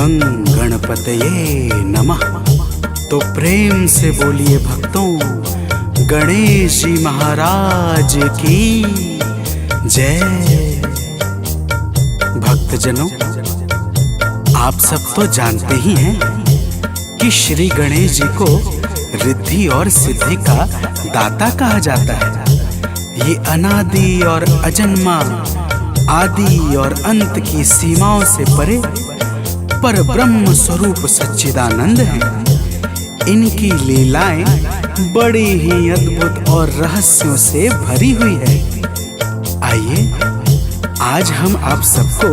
गं गणपतये नमः। तो प्रेम से बोलिए भक्तों, गणेश जी महाराज की जय। भक्तजनों, आप सब तो जानते ही हैं कि श्री गणेश जी को रिद्धि और सिद्धि का दाता कहा जाता है। ये अनादि और अजन्मा, आदि और अंत की सीमाओं से परे पर ब्रह्म स्वरूप सच्चिदानंद हैं। इनकी लीलाएं बड़ी ही अद्भुत और रहस्यों से भरी हुई है। आइए आज हम आप सबको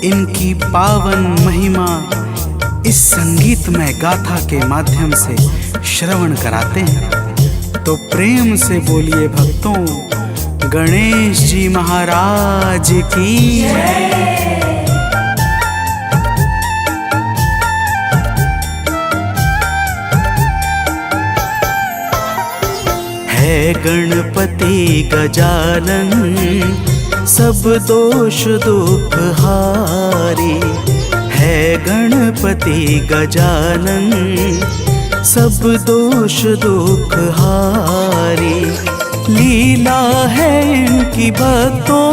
इनकी पावन महिमा इस संगीतमय गाथा के माध्यम से श्रवण कराते हैं। तो प्रेम से बोलिए भक्तों, गणेश जी महाराज की जय। है गणपति गजानन, सब दोष दुख हारी। है गणपति गजानन, सब दोष दुख हारी। लीला है इनकी भक्तों,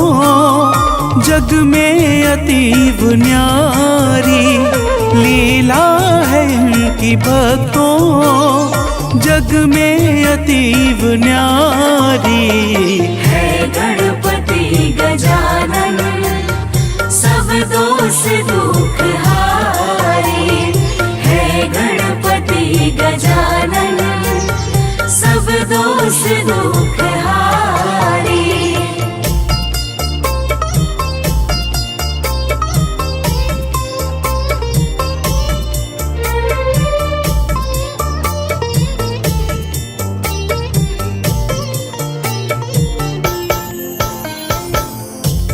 जग में अतीव न्यारी। लीला है इनकी भक्तों, जग में अतीव न्यारी। है गणपति गजानन, सब दोष दुख हारी। है गणपति गजानन, सब दोष दुख हारी।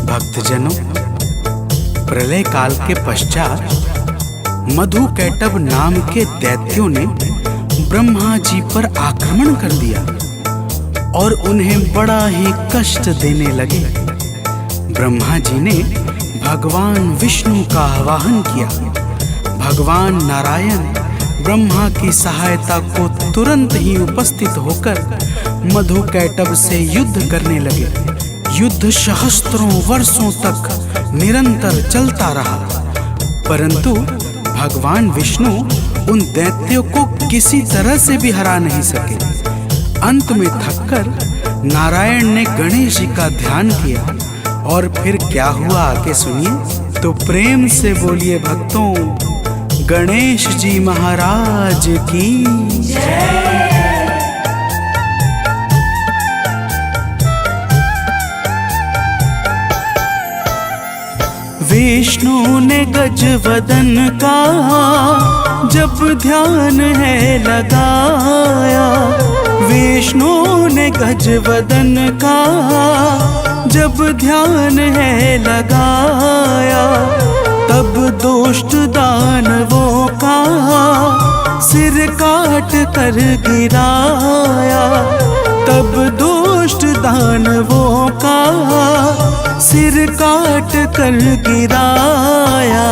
भक्तजनों, प्रलय काल के पश्चात मधुकैटभ नाम के दैत्यों ने ब्रह्मा जी पर आक्रमण कर दिया और उन्हें बड़ा ही कष्ट देने लगे। ब्रह्मा जी ने भगवान विष्णु का आवाहन किया। भगवान नारायण ब्रह्मा की सहायता को तुरंत ही उपस्थित होकर मधुकैटभ से युद्ध करने लगे। युद्ध सहस्त्रों वर्षों तक निरंतर चलता रहा, परंतु भगवान विष्णु उन दैत्यों को किसी तरह से भी हरा नहीं सके। अंत में थककर नारायण ने गणेश जी का ध्यान किया और फिर क्या हुआ आगे सुनिए। तो प्रेम से बोलिए भक्तों, गणेश जी महाराज की जय। विष्णु ने गजवदन का जब ध्यान है लगाया। विष्णु ने गजवदन का जब ध्यान है लगाया। तब दुष्ट दानवों का सिर काट कर गिराया। तब दुष्ट दानवों का सिर काट कर गिराया।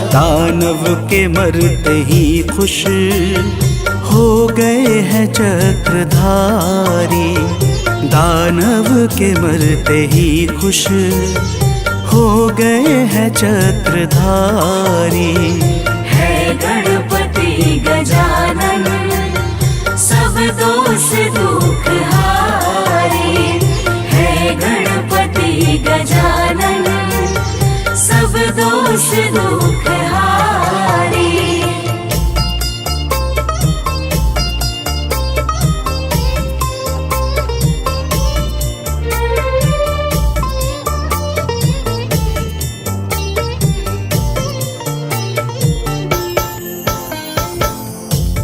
दानव के मरते ही खुश हो गए हैं चक्रधारी। दानव के मरते ही खुश हो गए हैं चक्रधारी। है गणपति गजानन, सब दोष दुख हारी। है गणपति गजानन, सब दोष दुख हारी।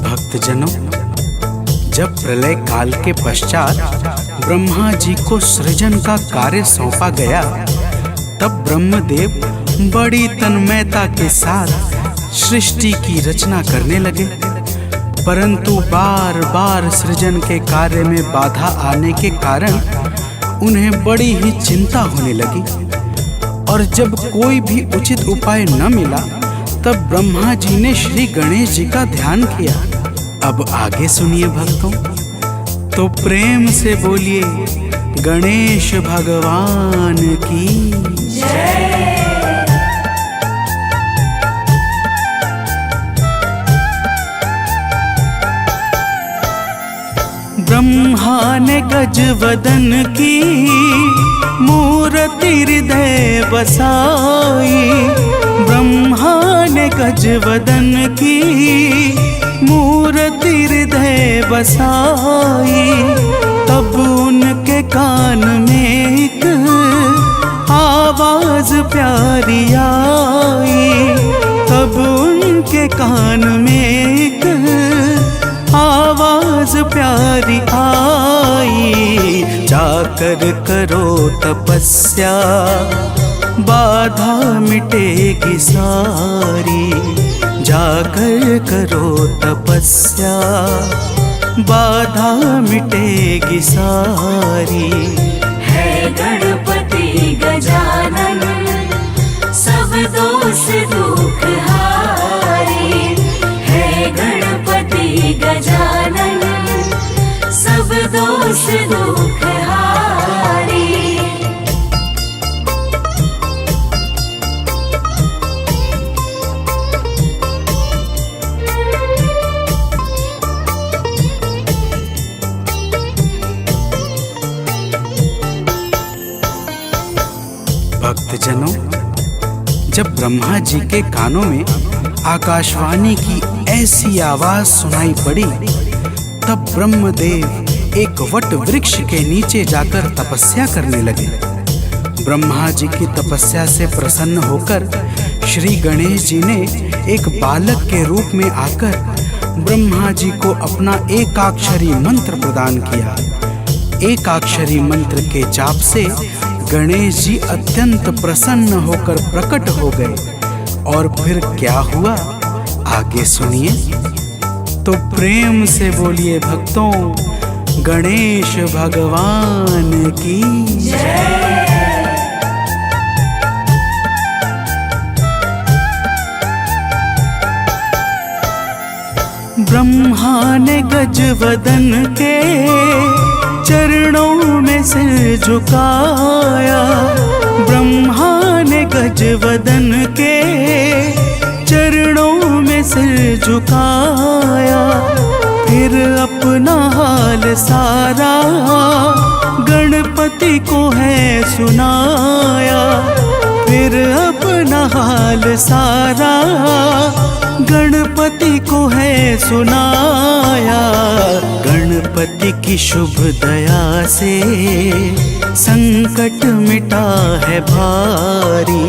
भक्तजनों, जब प्रलय काल के पश्चात ब्रह्मा जी को सृजन का कार्य सौंपा गया, तब ब्रह्मदेव बड़ी तन्मयता के साथ सृष्टि की रचना करने लगे। परंतु बार बार सृजन के कार्य में बाधा आने के कारण उन्हें बड़ी ही चिंता होने लगी। और जब कोई भी उचित उपाय न मिला तब ब्रह्मा जी ने श्री गणेश जी का ध्यान किया। अब आगे सुनिए भक्तों, तो प्रेम से बोलिए गणेश भगवान की जय। ब्रह्मा ने गजवदन की मूर्ति हृदय बसाई। ब्रह्मा ने गजवदन की मूर्ति हृदय बसाई। तब उनके कान में एक आवाज प्यारी आई। तब उनके कान में एक आवाज प्यारी आई। जाकर करो तपस्या बाधा मिटेगी सारी। जाकर करो तपस्या बाधा मिटेगी सारी। है गणपति गजानन सब दोष दुख हारी। है गणपति गजानन सब दोष दुख हारी। भक्तजनों, जब ब्रह्मा जी के कानों में आकाशवाणी की ऐसी आवाज सुनाई पड़ी, तब ब्रह्मदेव एक वट वृक्ष के नीचे जाकर तपस्या करने लगे। ब्रह्मा जी की तपस्या से प्रसन्न होकर श्री गणेश जी ने एक बालक के रूप में आकर ब्रह्मा जी को अपना एकाक्षरी मंत्र प्रदान किया। एकाक्षरी मंत्र के जाप से गणेश जी अत्यंत प्रसन्न होकर प्रकट हो गए। और फिर क्या हुआ आगे सुनिए, तो प्रेम से बोलिए भक्तों गणेश भगवान की जय। ब्रह्मा ने गजवदन के चरणों में सिर झुकाया। ब्रह्मा ने गजवदन के चरणों में सिर झुकाया। फिर अपना हाल सारा गणपति को है सुनाया। फिर अपना हाल सारा गणपति को है सुनाया। गणपति की शुभ दया से संकट मिटा है भारी।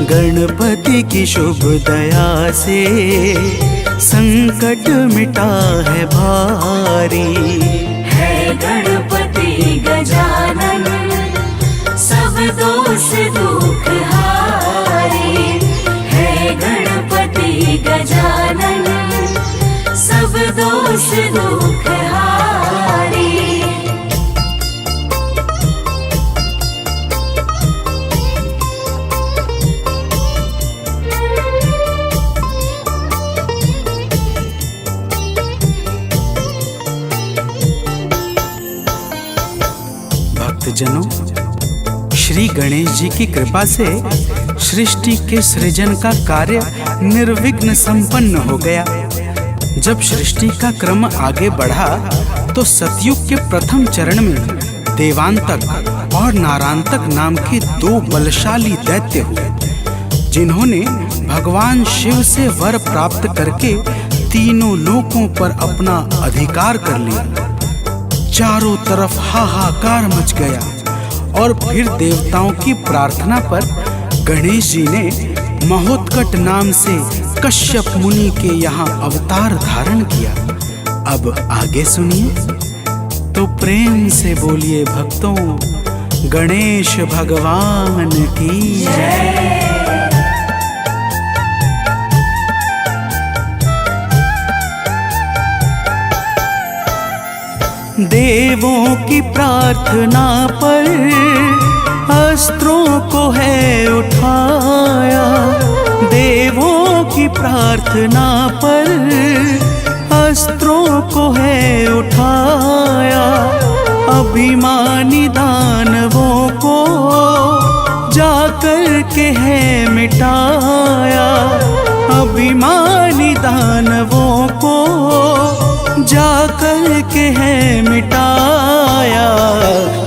गणपति की शुभ दया से संकट मिटा है भारी। है गणपति गजानन सब दोष दुख हारी। है गणपति गजानन सब दोष दुख हारी। भक्तजनों, श्री गणेश जी की कृपा से सृष्टि के सृजन का कार्य निर्विघ्न संपन्न हो गया। जब सृष्टि का क्रम आगे बढ़ा तो सतयुग के प्रथम चरण में देवांतक और नारांतक नाम के दो बलशाली दैत्य हुए, जिन्होंने भगवान शिव से वर प्राप्त करके तीनों लोकों पर अपना अधिकार कर लिया। चारों तरफ हाहाकार मच गया और फिर देवताओं की प्रार्थना पर गणेश जी ने महोत्कट नाम से कश्यप मुनि के यहाँ अवतार धारण किया। अब आगे सुनिए, तो प्रेम से बोलिए भक्तों गणेश भगवान की जय। देवों की प्रार्थना पर अस्त्रों को है उठाया। देवों की प्रार्थना पर अस्त्रों को है उठाया, अभिमानी दानवों को जाकर के है मिटाया, अभिमानी दानवों को जाकर के है मिटाया।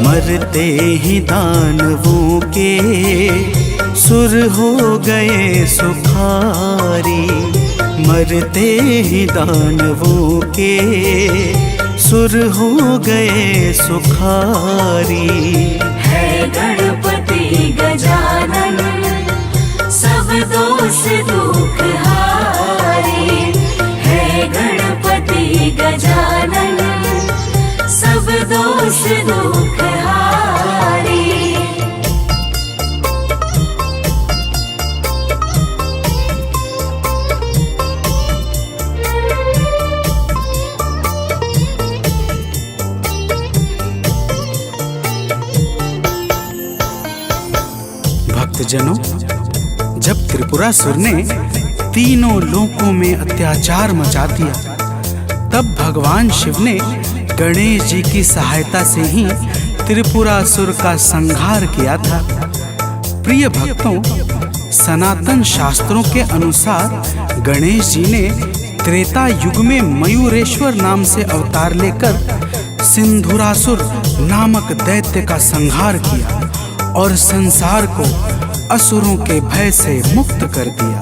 मरते ही दानवों के सुर हो गए सुखारी, मरते ही दानवों के सुर हो गए सुखारी। है गणपति गजानन सब दोष दुख हारे, है गणपति गजानन सब दोष दुख हारे। भक्तजनों, जब त्रिपुरासुर ने तीनों लोकों में अत्याचार मचा दिया, तब भगवान शिव ने गणेश जी की सहायता से ही त्रिपुरासुर का संहार किया था। प्रिय भक्तों, सनातन शास्त्रों के अनुसार गणेश जी ने त्रेता युग में मयूरेश्वर नाम से अवतार लेकर सिंधुरासुर नामक दैत्य का संहार किया और संसार को असुरों के भय से मुक्त कर दिया।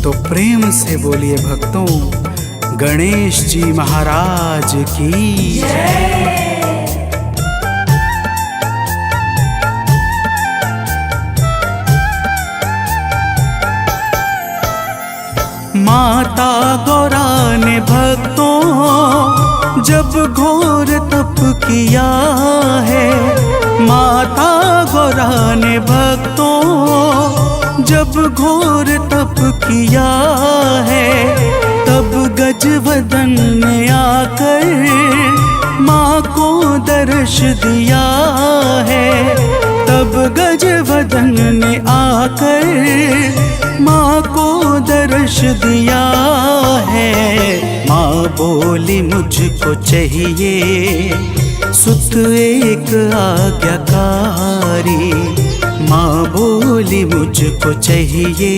तो प्रेम से बोलिए भक्तों, गणेश जी महाराज की जय। माता गौरा ने भक्तों जब घोर तप किया है, माता गौरा ने भक्तों जब घोर तप किया है, तब गजवदन ने आकर माँ को दर्श दिया है, तब गजवदन ने आकर माँ को दर्श दिया है। माँ बोली मुझको चाहिए सुत एक आज्ञाकारी, माँ बोली मुझको चाहिए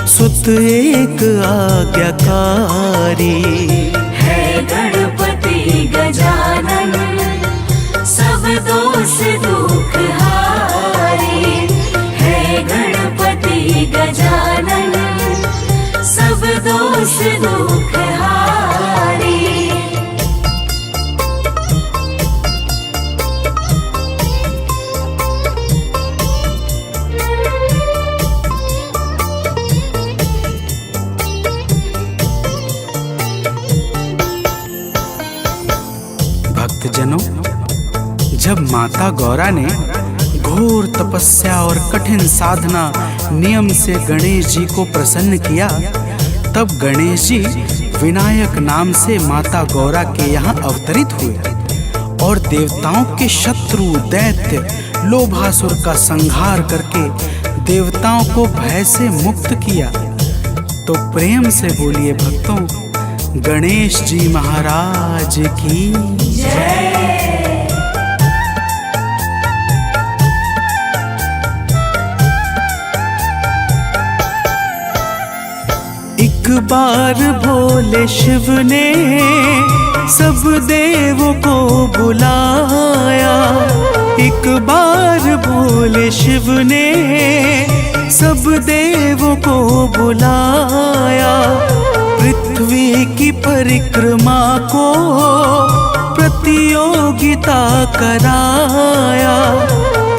सुत एक आज्ञाकारी। है गणपति गजानन सब दोष दुख हारे, है गणपति गजानन सब दोष दुख हारे। भक्तजनों, जब माता गौरा ने घोर तपस्या और कठिन साधना नियम से गणेश जी को प्रसन्न किया, तब गणेश जी विनायक नाम से माता गौरा के यहाँ अवतरित हुए और देवताओं के शत्रु दैत्य लोभासुर का संहार करके देवताओं को भय से मुक्त किया। तो प्रेम से बोलिए भक्तों, गणेश जी महाराज की जय। एक बार भोले शिव ने सब देवों को बुलाया, एक बार भोले शिव ने सब देवों को बुलाया, पृथ्वी की परिक्रमा को प्रतियोगिता कराया,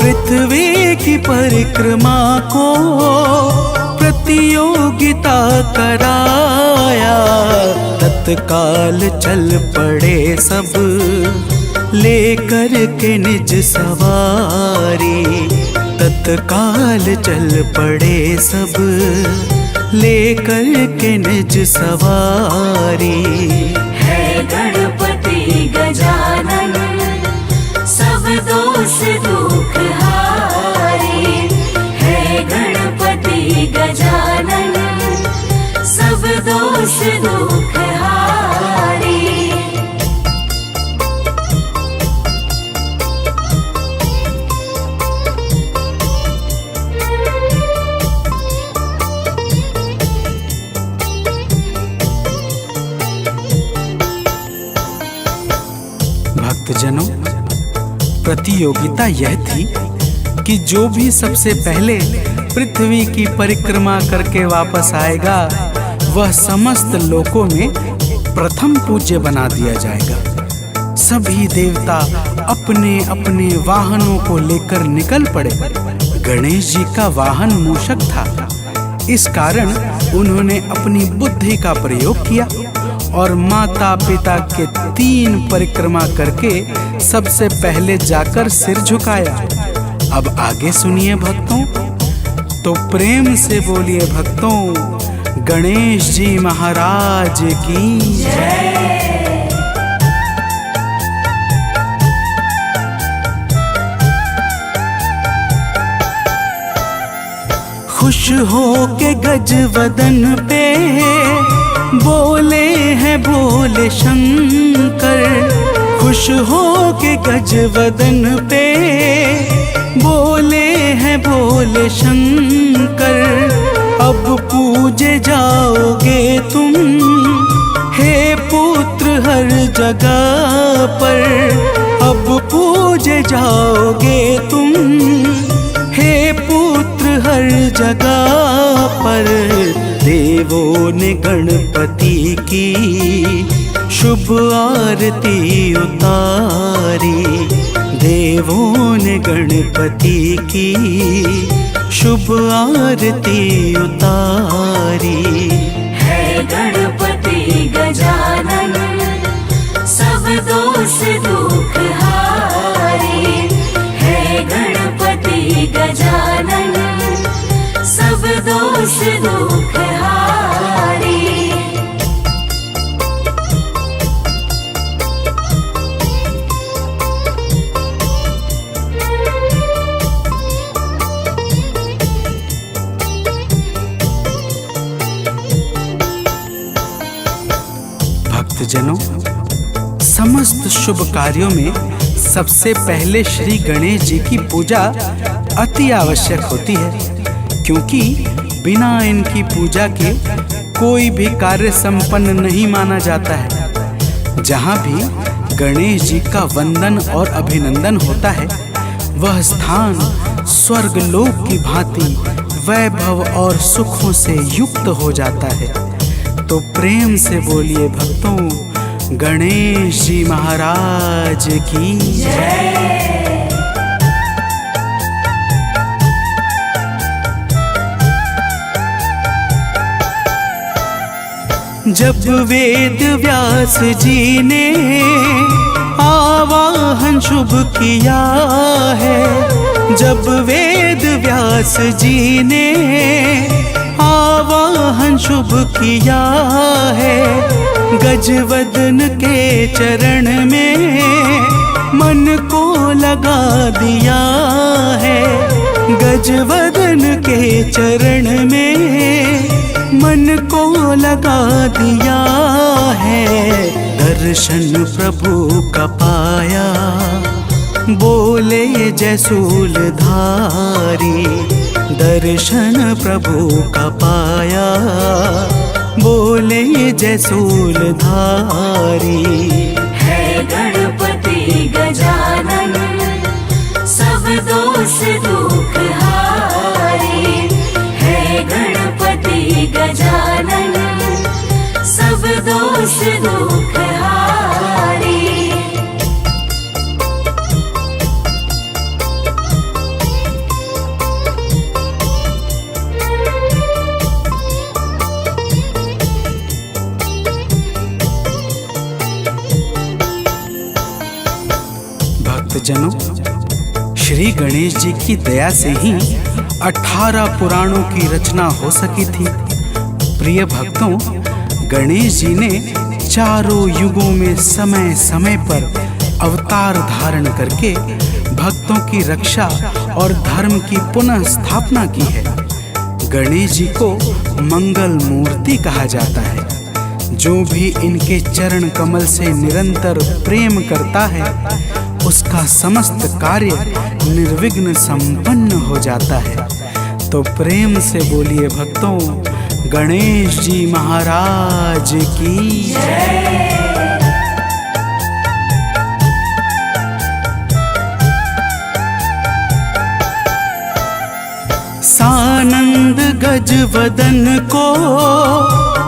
पृथ्वी की परिक्रमा को प्रतियोगिता कराया। तत्काल चल पड़े सब लेकर के निज सवारी, तत्काल चल पड़े सब लेकर के निज सवारी। है गणपति गजानन सब दोष दुख हारे, है गणपति गजानन सब दोष दुख हारी। भक्तजनों, प्रतियोगिता यह थी कि जो भी सबसे पहले पृथ्वी की परिक्रमा करके वापस आएगा वह समस्त लोकों में प्रथम पूज्य बना दिया जाएगा। सभी देवता अपने अपने वाहनों को लेकर निकल पड़े। गणेश जी का वाहन मूषक था। इस कारण उन्होंने अपनी बुद्धि का प्रयोग किया और माता पिता के 3 परिक्रमा करके सबसे पहले जाकर सिर झुकाया। अब आगे सुनिए भक्तों, तो प्रेम से बोलिए भक्तों, गणेश जी महाराज की जय। खुश हो के गजवदन पे बोले हैं बोले शंकर। खुश हो के गजवदन पे बोले हैं बोले शंकर। अब पूजे जाओगे तुम हे पुत्र हर जगह पर। अब पूजे जाओगे तुम हे पुत्र हर जगह पर। देवों ने गणपति की शुभ आरती उतारी। देवों ने गणपति की शुभ आरती उतारी। है गणपति गजानन सब दोष दुख हारी। है गणपति गजानन सब दोष दुख हारी। भक्तजनों, समस्त शुभ कार्यों में सबसे पहले श्री गणेश जी की पूजा अति आवश्यक होती है, क्योंकि बिना इनकी पूजा के कोई भी कार्य संपन्न नहीं माना जाता है। जहाँ भी गणेश जी का वंदन और अभिनंदन होता है वह स्थान स्वर्ग लोक की भांति वैभव और सुखों से युक्त हो जाता है। तो प्रेम से बोलिए भक्तों, गणेश जी महाराज की जय। जब वेद व्यास जी ने आवाहन शुभ किया है। जब वेद व्यास जी ने आवाहन शुभ किया है। गजवदन के चरण में मन को लगा दिया है। गजवदन के चरण में मन को लगा दिया है। दर्शन प्रभु का पाया बोले जय शूलधारी। दर्शन प्रभु का पाया बोले जय शूलधारी। है गणपति गजानन सब दोष दुख हारी। है गणपति गजानन सब दोष दुख हारी। भक्तजनों, श्री गणेश जी की दया से ही 18 पुराणों की रचना हो सकी थी। प्रिय भक्तों, गणेश जी ने चारों युगों में समय समय पर अवतार धारण करके भक्तों की रक्षा और धर्म की पुनः स्थापना की है। गणेश जी को मंगल मूर्ति कहा जाता है। जो भी इनके चरण कमल से निरंतर प्रेम करता है उसका समस्त कार्य निर्विघ्न संपन्न हो जाता है। तो प्रेम से बोलिए भक्तों, गणेश जी महाराज की जय। सानंद गजवदन को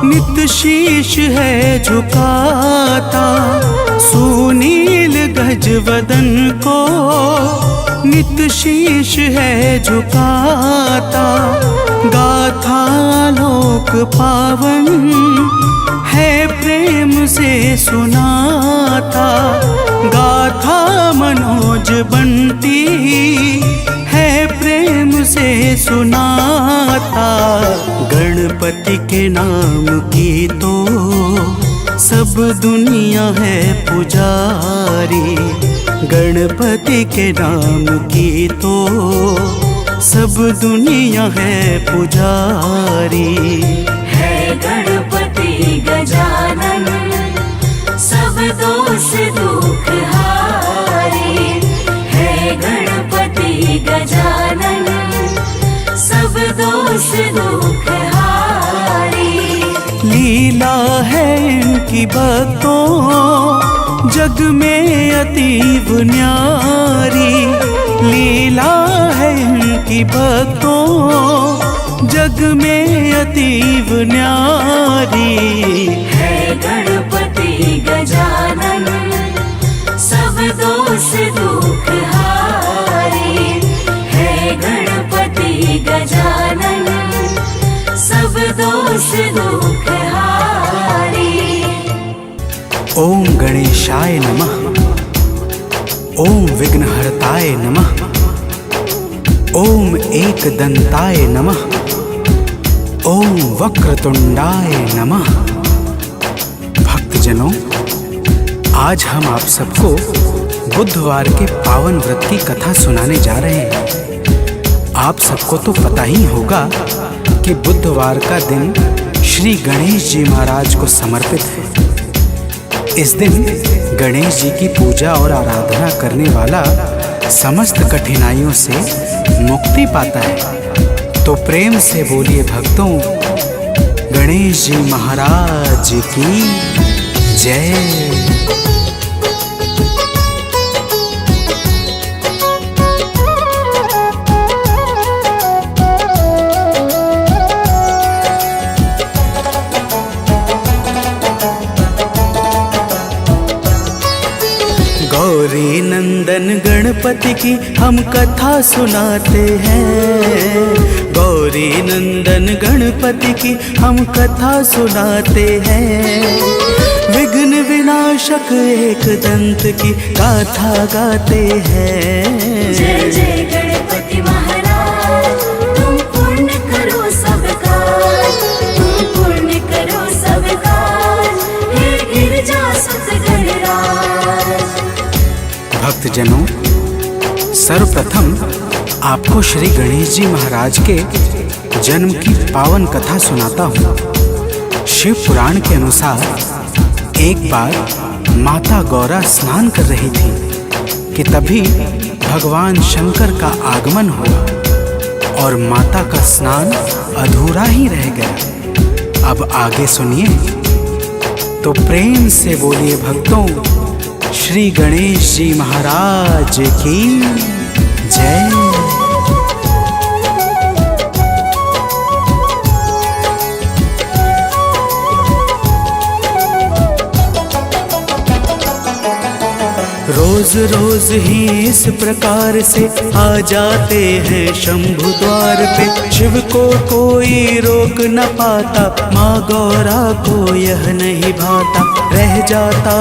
नित शीश है झुकाता, सुनील गजवदन को नित शीश है झुकाता। गाथा लोक पावन है प्रेम से सुनाता, गाथा मनोज बंटी है प्रेम से सुनाता। गणपति के नाम की तो सब दुनिया है पुजारी, गणपति के नाम की तो सब दुनिया है पुजारी। है गणपति गजानन सब दोष दुख हारी, है गणपति गजानन सब दोष दुख हारी। लीला है इनकी भक्तों जग में अतीब न्यारी, लीला है इनकी भक्तों जग में अतीब न्यारी। है गणपति गजानन सब दोष दुख हारी, है गणपति गजानन सब दोष दुख हारी। ओम गणेशाय नमः, ओम विघ्नहर्ताय नमः, ओम एकदंताय नमः, ओम वक्रतुंडाय नमः। भक्तजनों, आज हम आप सबको बुधवार के पावन व्रत की कथा सुनाने जा रहे हैं। आप सबको तो पता ही होगा कि बुधवार का दिन श्री गणेश जी महाराज को समर्पित है। इस दिन गणेश जी की पूजा और आराधना करने वाला समस्त कठिनाइयों से मुक्ति पाता है। तो प्रेम से बोलिए भक्तों, गणेश जी महाराज की जय। गौरी नंदन गणपति की हम कथा सुनाते हैं, गौरी नंदन गणपति की हम कथा सुनाते हैं। विघ्न विनाशक एक दंत की गाथा गाते हैं। जय जय गणपति महाराज, तुम पुण्य करो सब काज, तुम पुण्य करो सब काज, हे गिरजा सुत गणराज। भक्तजनों, सर्वप्रथम आपको श्री गणेश जी महाराज के जन्म की पावन कथा सुनाता हूँ। शिव पुराण के अनुसार एक बार माता गौरा स्नान कर रही थी कि तभी भगवान शंकर का आगमन हुआ और माता का स्नान अधूरा ही रह गया। अब आगे सुनिए। तो प्रेम से बोलिए भक्तों, श्री गणेश जी महाराज की जय। रोज रोज ही इस प्रकार से आ जाते हैं शंभु द्वार पे। शिव को कोई रोक न पाता, माँ गौरा को यह नहीं भाता। रह जाता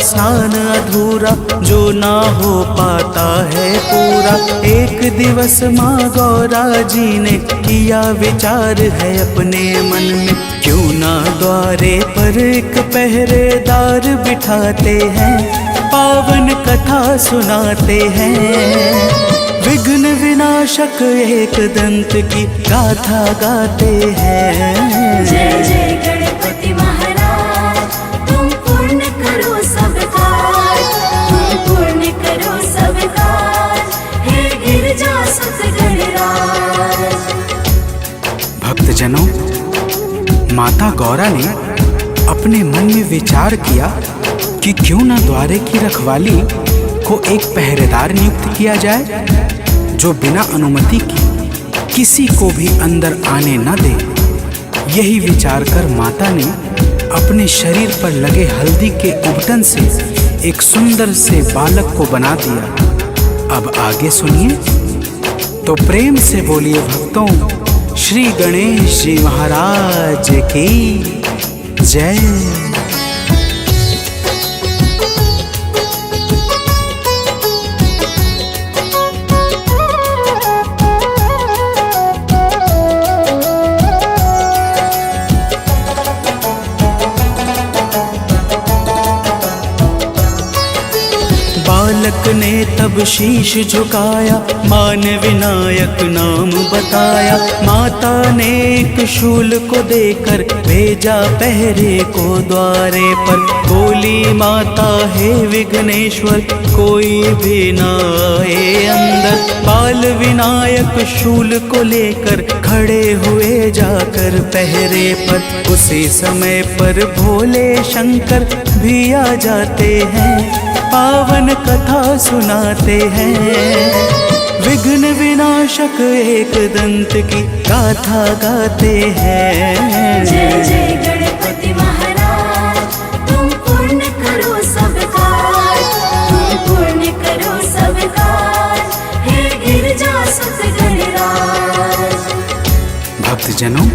स्नान अधूरा, जो ना हो पाता है पूरा। एक दिवस माँ गौरा जी ने किया विचार है अपने मन में, क्यों ना द्वारे पर एक पहरेदार बिठाते हैं, पावन कथा सुनाते हैं। विघ्न विनाशक एक दंत की गाथा गाते हैं। जय जय गणपति महाराज, तुम पूर्ण करो सब काज, तुम पूर्ण करो सब काज, हे गिरजासुत गणराज। भक्तजनों, माता गौरा ने अपने मन में विचार किया कि क्यों न द्वारे की रखवाली को एक पहरेदार नियुक्त किया जाए, जो बिना अनुमति की किसी को भी अंदर आने न दे। यही विचार कर माता ने अपने शरीर पर लगे हल्दी के उबटन से एक सुंदर से बालक को बना दिया। अब आगे सुनिए तो प्रेम से बोलिए भक्तों, श्री गणेश जी महाराज की जय। बालक ने तब शीश झुकाया, मान विनायक नाम बताया। माता ने एक शूल को देकर भेजा पहरे को द्वारे पर। बोली माता हे विघ्नेश्वर, कोई भी ना आए अंदर। बाल विनायक शूल को लेकर खड़े हुए जाकर पहरे पर। उसी समय पर भोले शंकर भी आ जाते हैं, पावन कथा सुनाते हैं। विघ्न विनाशक एक दंत की गाथा गाते हैं। जय जय गणपति महाराज, तुम पूर्ण करो सब काज, तुम पूर्ण करो सब काज, हे गिरजासुत गणराज। भक्तजनों,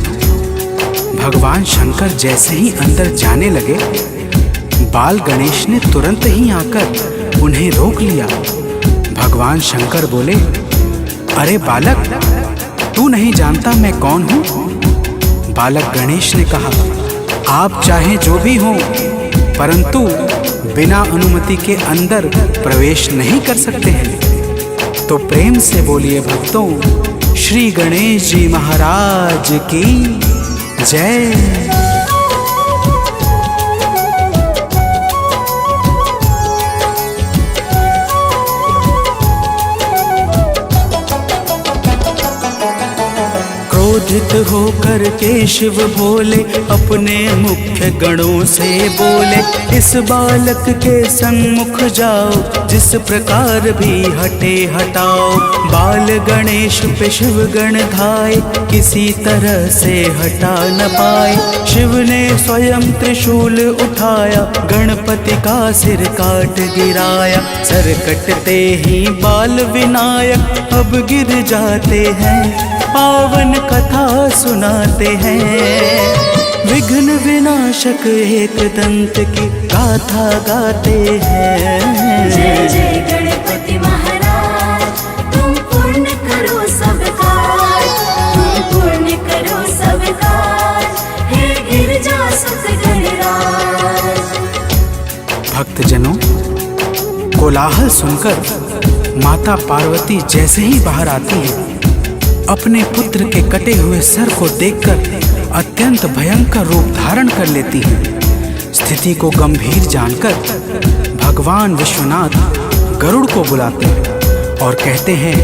भगवान शंकर जैसे ही अंदर जाने लगे, बाल गणेश ने तुरंत ही आकर उन्हें रोक लिया। भगवान शंकर बोले, अरे बालक, तू नहीं जानता मैं कौन हूँ? बालक गणेश ने कहा, आप चाहे जो भी हो, परंतु बिना अनुमति के अंदर प्रवेश नहीं कर सकते हैं। तो प्रेम से बोलिए भक्तों, श्री गणेश जी महाराज की जय। क्रोधित होकर के शिव भोले अपने मुख्य गणों से बोले, इस बालक के सन्मुख जाओ, जिस प्रकार भी हटे हटाओ। बाल गणेश पे शिव गण धाए, किसी तरह से हटा न पाए। शिव ने स्वयं त्रिशूल उठाया, गणपति का सिर काट गिराया। सर कटते ही बाल विनायक अब गिर जाते हैं, पावन कथा सुनाते हैं। विघ्न विनाशक एक दंत की गाथा गाते हैं। जय जय गणपति महाराज, तुम पूर्ण करो सब काज, तुम पूर्ण करो सब काज, हे गिरजासुत गणराज। भक्तजनों, कोलाहल सुनकर माता पार्वती जैसे ही बाहर आती है, अपने पुत्र के कटे हुए सर को देखकर अत्यंत भयंकर रूप धारण कर लेती है। स्थिति को गंभीर जानकर भगवान विश्वनाथ गरुड़ को बुलाते हैं और कहते हैं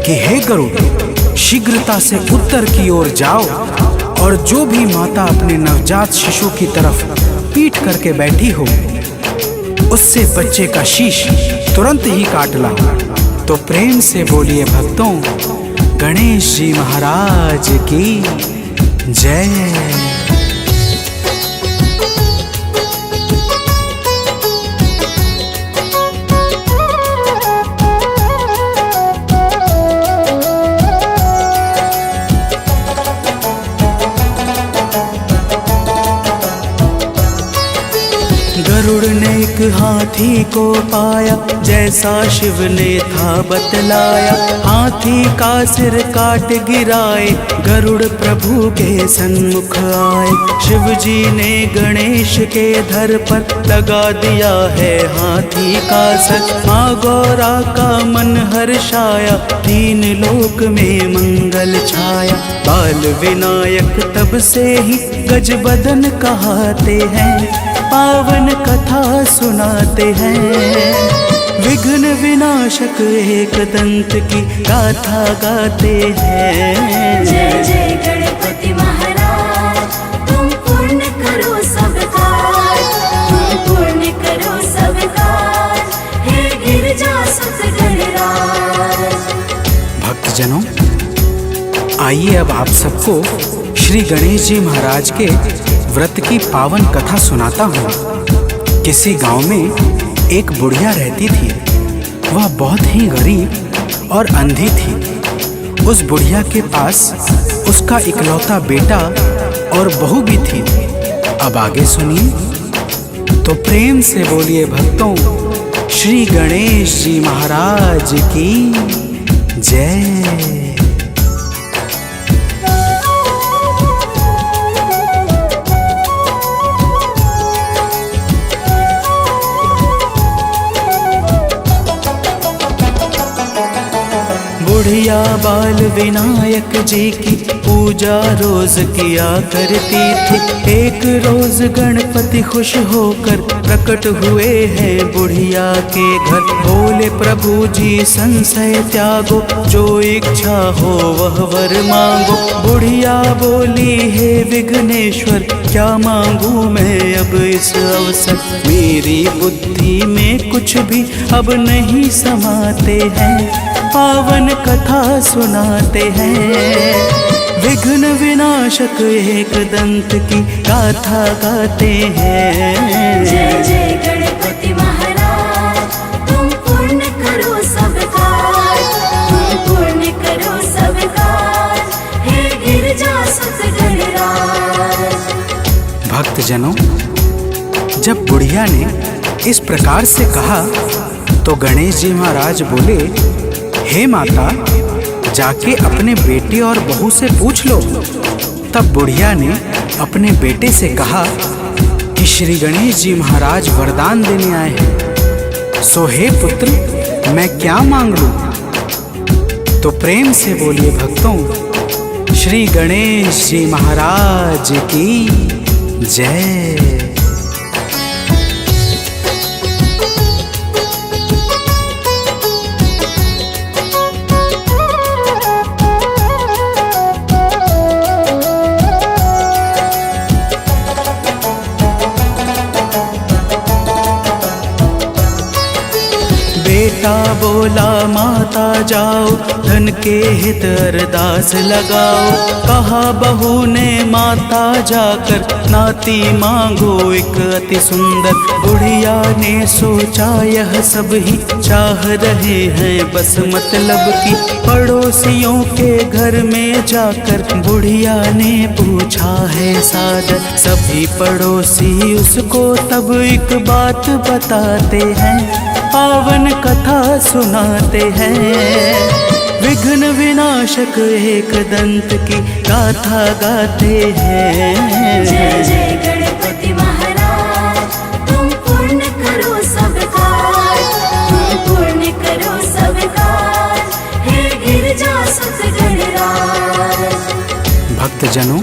कि हे गरुड़, शीघ्रता से उत्तर की ओर जाओ और जो भी माता अपने नवजात शिशु की तरफ पीठ करके बैठी हो, उससे बच्चे का शीश तुरंत ही काट ला। तो प्रेम से बोलिए भक्तों, गणेश जी महाराज की जय। गरुड़ ने एक हाथी को पाया, जैसा शिव ने था बतलाया। हाथी का सिर काट गिराए, गरुड़ प्रभु के सन्मुख आए। शिव जी ने गणेश के धर पर लगा दिया है हाथी का सर। माँ गौरा का मन हर्षाया, तीन लोक में मंगल छाया। बाल विनायक तब से ही गजबदन कहाते हैं, पावन कथा सुनाते हैं। विघ्न विनाशक एक दंत की गाथा गाते हैं। जय जय गणपति महाराज, तुम पूर्ण करो सब काज, तुम पूर्ण करो सब काज, हे गिरजा सुत गणराज। भक्तजनों, आइए अब आप सबको श्री गणेश जी महाराज के व्रत की पावन कथा सुनाता हूँ। किसी गांव में एक बुढ़िया रहती थी। वह बहुत ही गरीब और अंधी थी। उस बुढ़िया के पास उसका इकलौता बेटा और बहू भी थी। अब आगे सुनिए तो प्रेम से बोलिए भक्तों, श्री गणेश जी महाराज की जय। बुढ़िया बाल विनायक जी की पूजा रोज किया करती थी। एक रोज गणपति खुश होकर प्रकट हुए हैं बुढ़िया के घर। बोले प्रभु जी संशय त्यागो, जो इच्छा हो वह वर मांगो। बुढ़िया बोली हे विघ्नेश्वर, क्या मांगू मैं अब इस अवसर। मेरी बुद्धि में कुछ भी अब नहीं समाते हैं, पावन कथा सुनाते हैं। विघ्न विनाशक एक दंत की गाथा गाते हैं। जय जय गणपति महाराज, तुम पूर्ण करो सब काज, तुम पूर्ण करो सब काज, हे गिरजा सुत गणराज। भक्तजनों, जब बुढ़िया ने इस प्रकार से कहा तो गणेश जी महाराज बोले, हे माता, जाके अपने बेटे और बहू से पूछ लो। तब बुढ़िया ने अपने बेटे से कहा कि श्री गणेश जी महाराज वरदान देने आए हैं, सो हे पुत्र, मैं क्या मांग लूं? तो प्रेम से बोलिए भक्तों, श्री गणेश जी महाराज की जय। बेटा बोला माता जाओ, धन के हित अरदास लगाओ। कहा बहू ने माता जाकर, नाती मांगो एक अति सुंदर। बुढ़िया ने सोचा यह सब ही चाह रहे हैं बस मतलब की। पड़ोसियों के घर में जाकर बुढ़िया ने पूछा है सादर। सभी पड़ोसी उसको तब एक बात बताते हैं, पावन कथा सुनाते हैं। विघ्न विनाशक एक दंत की गाथा गाते हैं। जय जय गणपति महाराज, तुम पूर्ण करो सब काज, तुम पूर्ण करो सब काज, हे गिरजा सुत गणराज। भक्तजनों,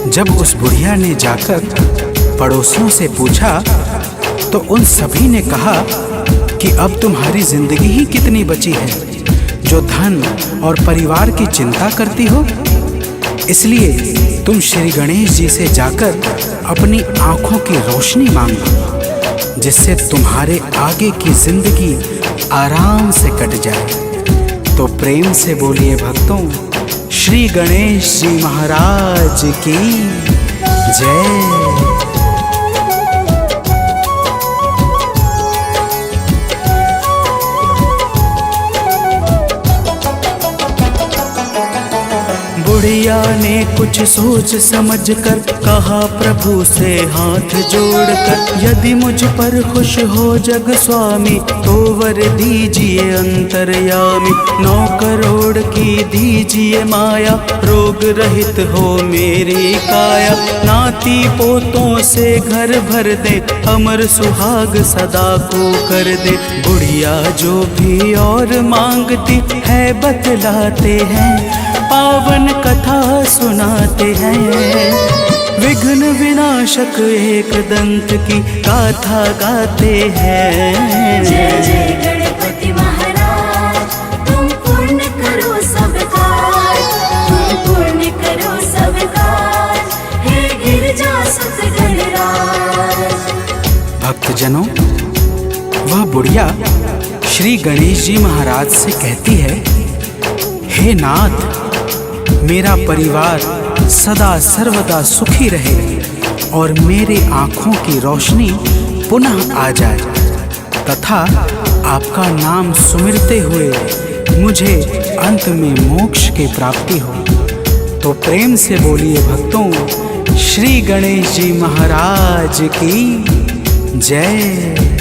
जब उस बुढ़िया ने जाकर पड़ोसियों से पूछा तो उन सभी ने कहा कि अब तुम्हारी जिंदगी ही कितनी बची है जो धन और परिवार की चिंता करती हो। इसलिए तुम श्री गणेश जी से जाकर अपनी आंखों की रोशनी मांगो, जिससे तुम्हारे आगे की जिंदगी आराम से कट जाए। तो प्रेम से बोलिए भक्तों, श्री गणेश जी महाराज की जय। बुढ़िया ने कुछ सोच समझ कर कहा प्रभु से हाथ जोड़कर, यदि मुझ पर खुश हो जग स्वामी तो वर दीजिए अंतर्यामी। 9 करोड़ की दीजिए माया, रोग रहित हो मेरी काया। नाती पोतों से घर भर दे, अमर सुहाग सदा को कर दे। बुढ़िया जो भी और मांगती है बतलाते हैं, पावन कथा सुनाते हैं। विघ्न विनाशक एक दंत की गाथा गाते हैं। जय जय गणपति महाराज, तुम पूर्ण करो सब काज, तुम पूर्ण करो सब काज, हे गिरजा सुत गणराज। भक्तजनों, वह बुढ़िया श्री गणेश जी महाराज से कहती है, हे नाथ, मेरा परिवार सदा सर्वदा सुखी रहे और मेरे आँखों की रोशनी पुनः आ जाए तथा आपका नाम सुमिरते हुए मुझे अंत में मोक्ष की प्राप्ति हो। तो प्रेम से बोलिए भक्तों, श्री गणेश जी महाराज की जय।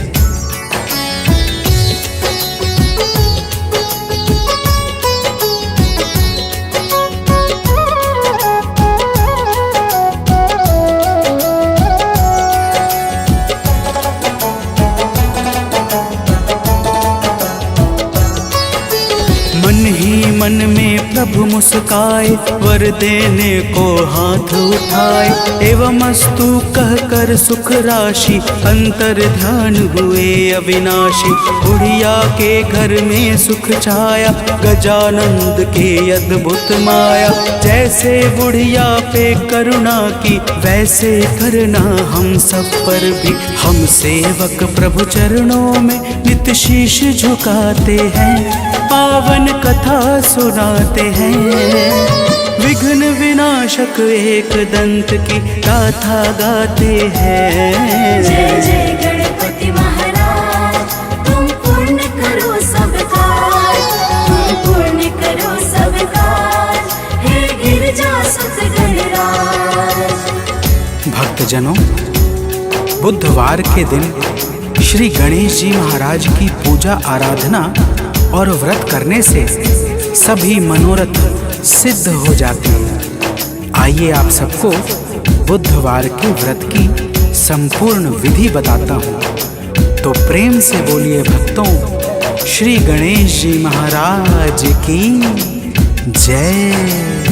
मन ही मन में प्रभु मुस्काए, वर देने को हाथ उठाए। एवं अस्तु कह कर सुख राशि, अंतर ध्यान हुए अविनाशी। बुढ़िया के घर में सुख छाया, गजानंद के अद्भुत माया। जैसे बुढ़िया पे करुणा की, वैसे करना हम सब पर भी। हम सेवक प्रभु चरणों में नित शीश झुकाते हैं, पावन कथा सुनाते हैं। विघ्न विनाशक एक दंत की गाथा गाते हैं। जय जय गणपति महाराज, तुम पूर्ण करो सब काज, तुम पूर्ण करो सब काज, हे गिरजा सुत गणराज। भक्तजनों, बुधवार के दिन श्री गणेश जी महाराज की पूजा आराधना और व्रत करने से सभी मनोरथ सिद्ध हो जाते हैं। आइए आप सबको बुधवार के व्रत की संपूर्ण विधि बताता हूँ। तो प्रेम से बोलिए भक्तों, श्री गणेश जी महाराज की जय।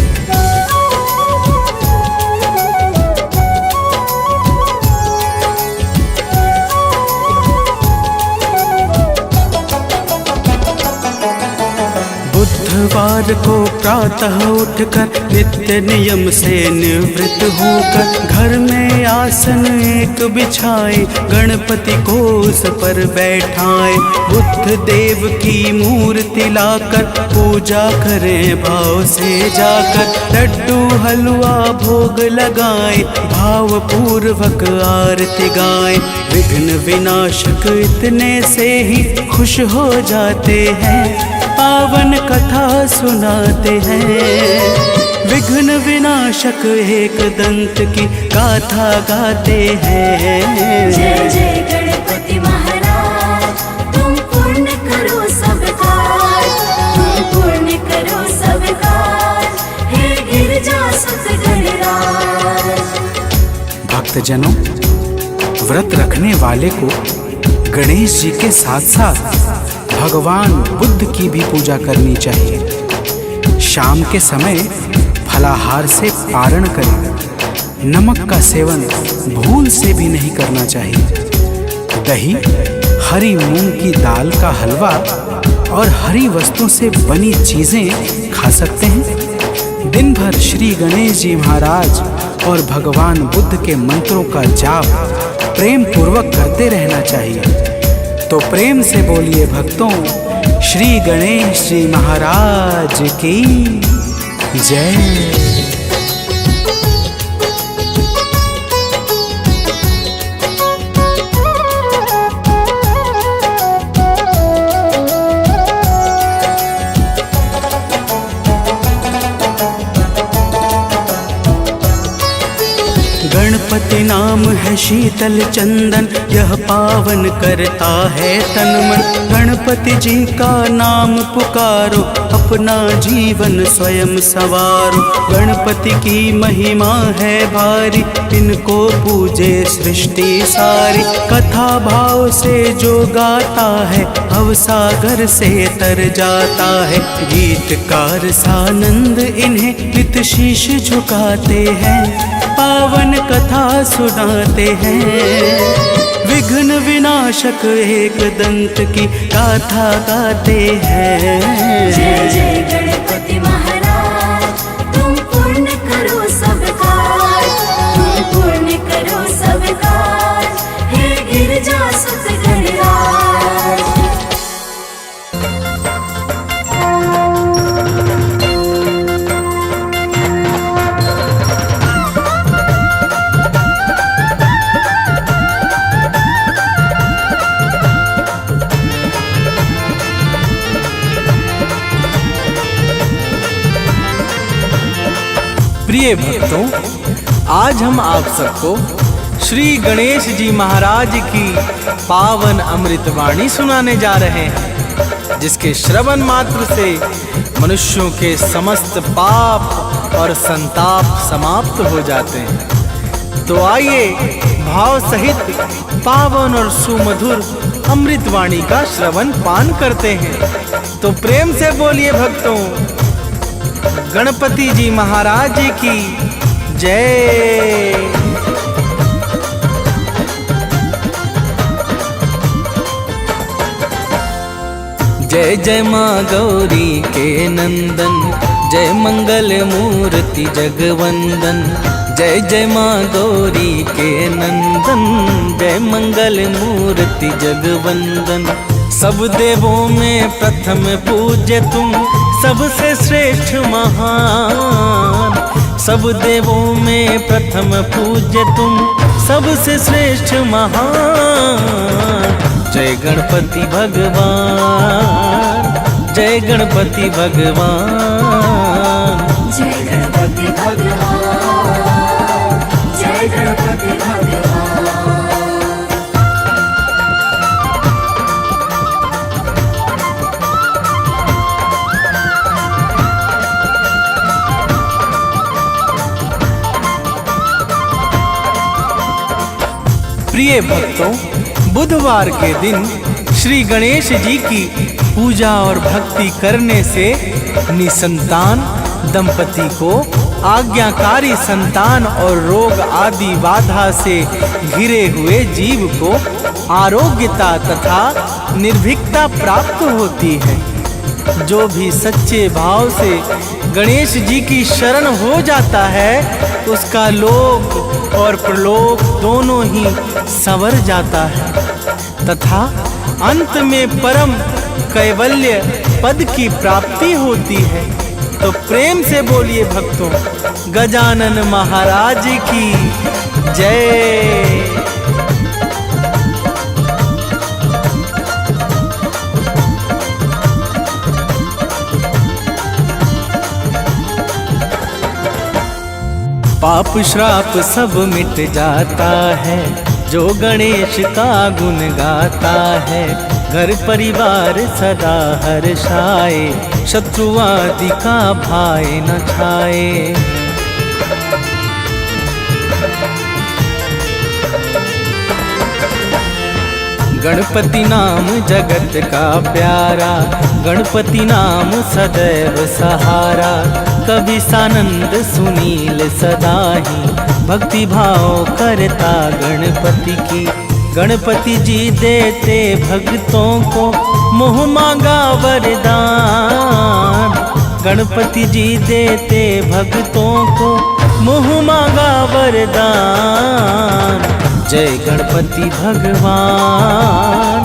बुधवार को प्रातः उठकर नित्य नियम से निवृत्त होकर, घर में आसन एक बिछाए, गणपति को उस पर बैठाए। बुद्ध देव की मूर्ति लाकर पूजा करें भाव से जाकर। लड्डू हलवा भोग लगाए, भाव पूर्वक आरती गाए। विघ्न विनाशक इतने से ही खुश हो जाते हैं, पावन कथा सुनाते हैं। विघ्न विनाशक एक दंत की गाथा गाते हैं। जय जय गणपति महाराज, तुम पूर्ण करो सब काज, तुम पूर्ण करो सब काज, हे गिरजा सुत गणराज। भक्तजनों, व्रत रखने वाले को गणेश जी के साथ साथ भगवान बुद्ध की भी पूजा करनी चाहिए। शाम के समय फलाहार से पारण करें। नमक का सेवन भूल से भी नहीं करना चाहिए। दही, हरी मूंग की दाल का हलवा और हरी वस्तुओं से बनी चीजें खा सकते हैं। दिन भर श्री गणेश जी महाराज और भगवान बुद्ध के मंत्रों का जाप प्रेम पूर्वक करते रहना चाहिए। तो प्रेम से बोलिए भक्तों, श्री गणेश जी महाराज की जय। है शीतल चंदन, यह पावन करता है तन मन। गणपति जी का नाम पुकारो, अपना जीवन स्वयं सवारो। गणपति की महिमा है भारी, इनको पूजे सृष्टि सारी। कथा भाव से जो गाता है, भवसागर से तर जाता है। गीतकार सानंद इन्हें नित शीश झुकाते हैं, पावन कथा सुनाते हैं। विघ्न विनाशक एक दंत की गाथा गाते हैं। जय जय गणपति महाराज, तुम पूर्ण करो सब काज, तुम पूर्ण करो सब काज, हे गिरजा सुत गणराज। प्रिय भक्तों, आज हम आप सबको श्री गणेश जी महाराज की पावन अमृतवाणी सुनाने जा रहे हैं, जिसके श्रवण मात्र से मनुष्यों के समस्त पाप और संताप समाप्त हो जाते हैं। तो आइए भाव सहित पावन और सुमधुर अमृतवाणी का श्रवण पान करते हैं। तो प्रेम से बोलिए भक्तों, गणपति जी महाराज जी की जय। जय जय माँ गौरी के नंदन, जय मंगल मूर्ति जगवंदन। जय जय माँ गौरी के नंदन, जय मंगल मूर्ति जगवंदन। सब देवों में प्रथम पूज्य तुम, सबसे श्रेष्ठ महान। सब देवों में प्रथम पूज्य तुम, सबसे श्रेष्ठ महान। जय गणपति भगवान, जय गणपति भगवान। जय गणपति भगवान, जय गणपति भगवान। प्रिय भक्तों, बुधवार के दिन श्री गणेश जी की पूजा और भक्ति करने से निसंतान दंपति को आज्ञाकारी संतान और रोग आदि बाधा से घिरे हुए जीव को आरोग्यता तथा निर्भीकता प्राप्त होती है। जो भी सच्चे भाव से गणेश जी की शरण हो जाता है, उसका लोक और प्रलोक दोनों ही संवर जाता है तथा अंत में परम कैवल्य पद की प्राप्ति होती है। तो प्रेम से बोलिए भक्तों, गजानन महाराज की जय। पाप श्राप सब मिट जाता है, जो गणेश का गुण गाता है। घर परिवार सदा हर्षाए, शत्रु आदि का भय न छाए। गणपति नाम जगत का प्यारा, गणपति नाम सदैव सहारा। कवि सानंद सुनील सदा ही, भक्ति भाव करता गणपति की। गणपति जी देते भक्तों को, मोह मांगा वरदान। गणपति जी देते भक्तों को, मोह मांगा वरदान। जय गणपति भगवान,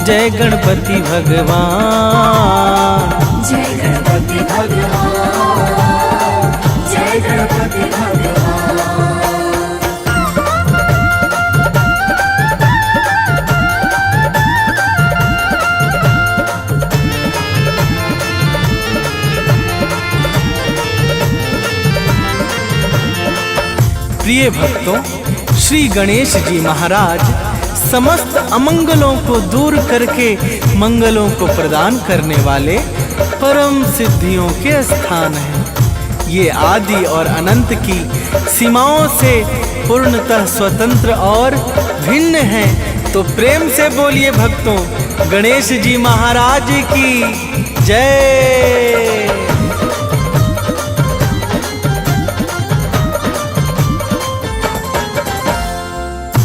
जय गणपति भगवान। जय गणपति भगवान, जय गणपति भगवान। प्रिय भक्तों, श्री गणेश जी महाराज समस्त अमंगलों को दूर करके मंगलों को प्रदान करने वाले परम सिद्धियों के स्थान हैं। ये आदि और अनंत की सीमाओं से पूर्णतः स्वतंत्र और भिन्न हैं। तो प्रेम से बोलिए भक्तों, गणेश जी महाराज की जय।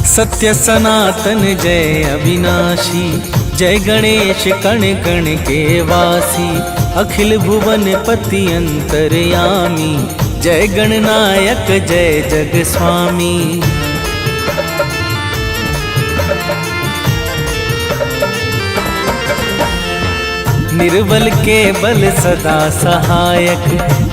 सत्य सनातन जय अविनाशी, जय गणेश कण कण के वासी, अखिल भुवन पति अंतर्यामी, जय गणनायक जय जग स्वामी। निर्बल के बल सदा सहायक,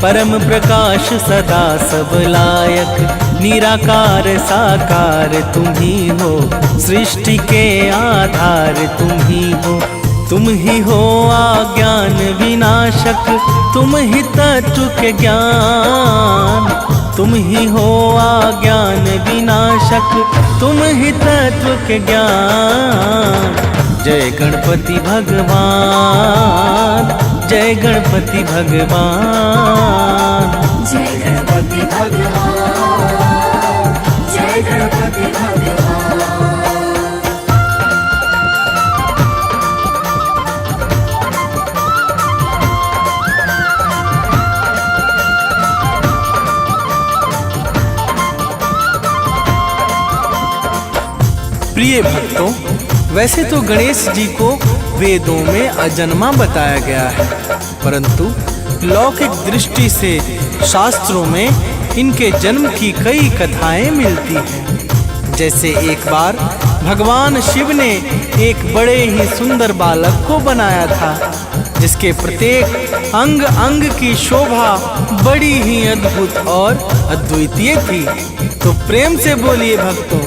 परम प्रकाश सदा सब लायक, निराकार साकार तुम ही हो, सृष्टि के आधार तुम ही हो। तुम ही हो अज्ञान विनाशक, तुम ही तत्व के ज्ञान, तुम ही हो अज्ञान विनाशक, तुम ही तत्व के ज्ञान। जय गणपति भगवान, जय गणपति भगवान, जय गणपति भगवान, जय गणपति भगवान। प्रिय भक्तों, वैसे तो गणेश जी को वेदों में अजन्मा बताया गया है, परंतु लौकिक दृष्टि से शास्त्रों में इनके जन्म की कई कथाएं मिलती हैं। जैसे एक बार भगवान शिव ने एक बड़े ही सुंदर बालक को बनाया था, जिसके प्रत्येक अंग अंग की शोभा बड़ी ही अद्भुत और अद्वितीय थी। तो प्रेम से बोलिए भक्तों,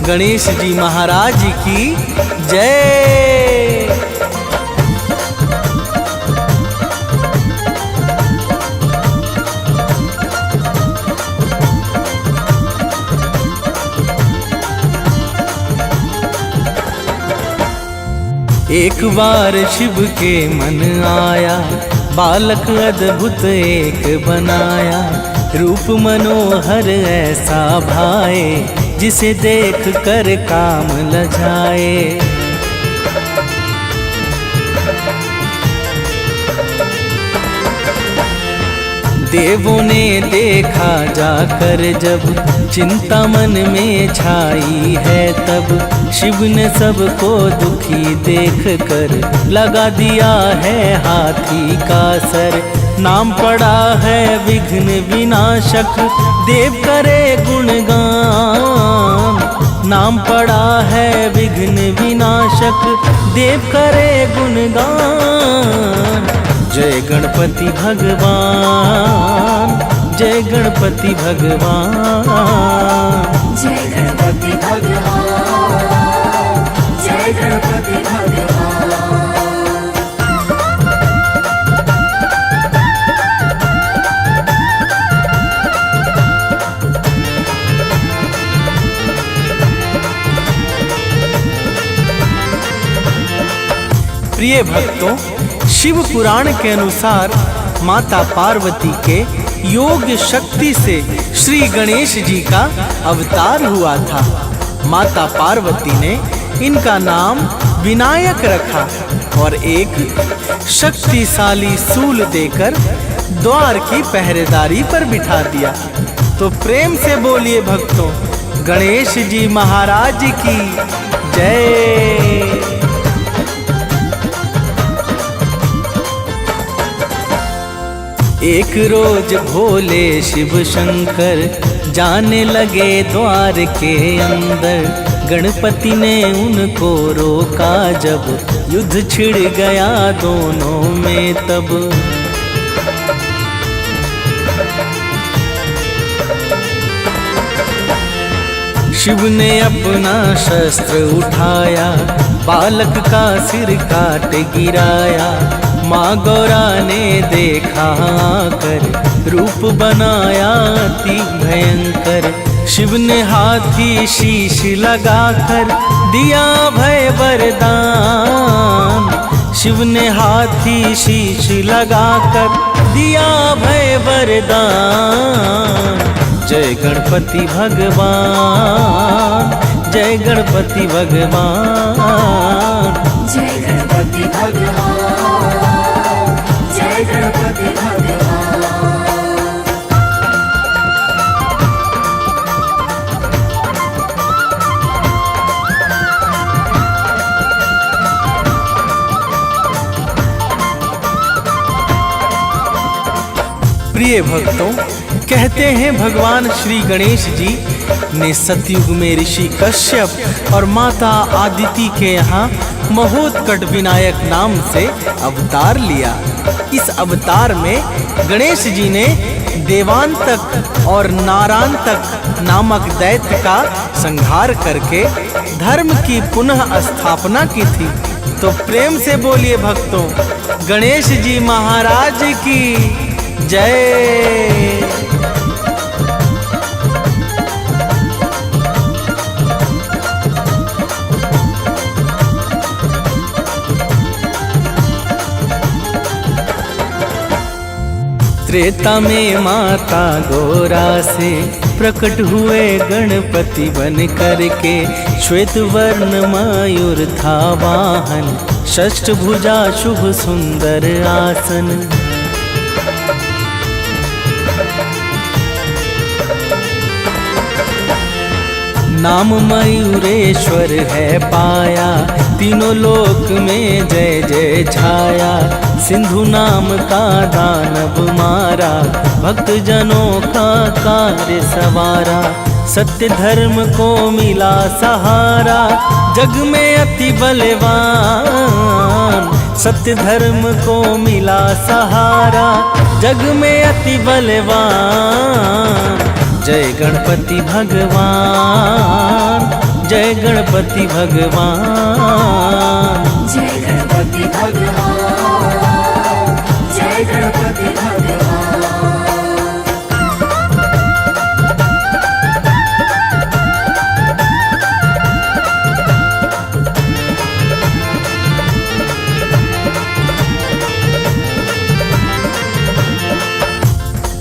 गणेश जी महाराज की जय। एक बार शिव के मन आया, बालक अद्भुत एक बनाया, रूप मनोहर ऐसा भाए, जिसे देख कर काम लजाए। देवों ने देखा जाकर जब, चिंता मन में छाई है तब, शिव ने सबको दुखी देख कर लगा दिया है हाथी का सर। नाम पड़ा है विघ्न विनाशक, देव करे गुणगान। नाम पड़ा है विघ्न विनाशक, देव करे गुणगान। जय गणपति भगवान, जय गणपति भगवान, जय गणपति भगवान, जय गणपति भगवान। प्रिय भक्तों, शिव पुराण के अनुसार माता पार्वती के योग शक्ति से श्री गणेश जी का अवतार हुआ था। माता पार्वती ने इनका नाम विनायक रखा और एक शक्तिशाली सूल देकर द्वार की पहरेदारी पर बिठा दिया। तो प्रेम से बोलिए भक्तों, गणेश जी महाराज की जय। एक रोज भोले शिव शंकर जाने लगे द्वार के अंदर। गणपति ने उनको रोका जब युद्ध छिड़ गया दोनों में तब। शिव ने अपना शस्त्र उठाया, बालक का सिर काट गिराया। माँ गौरा ने देखा कर रूप बनाया अति भयंकर। शिव ने हाथी शीश लगाकर दिया भय वरदान। शिव ने हाथी शीश लगाकर दिया भय वरदान। जय गणपति भगवान, जय गणपति भगवान। जय गणपति भगवान, जय गणपति भगवान। प्रिय भक्तों, कहते हैं भगवान श्री गणेश जी ने सतयुग में ऋषि कश्यप और माता आदिति के यहाँ महोत्कट विनायक नाम से अवतार लिया। इस अवतार में गणेश जी ने देवांतक और नारांतक नामक दैत्य का संहार करके धर्म की पुनः स्थापना की थी। तो प्रेम से बोलिए भक्तों, गणेश जी महाराज की जय। त्रेता में माता गौरा से प्रकट हुए गणपति बन करके। श्वेत वर्ण मयूर था वाहन, षष्ठ भुजा शुभ सुंदर आसन। नाम मयूरेश्वर है पाया, तीनों लोक में जय जय छाया। सिंधु नाम का दानव मारा, भक्त जनों का कार्य सवारा। सत्य धर्म को मिला सहारा, जग में अति बलवान। सत्य धर्म को मिला सहारा, जग में अति बलवान। जय गणपति भगवान, जय गणपति भगवान। जय गणपति भगवान, जय गणपति भगवान।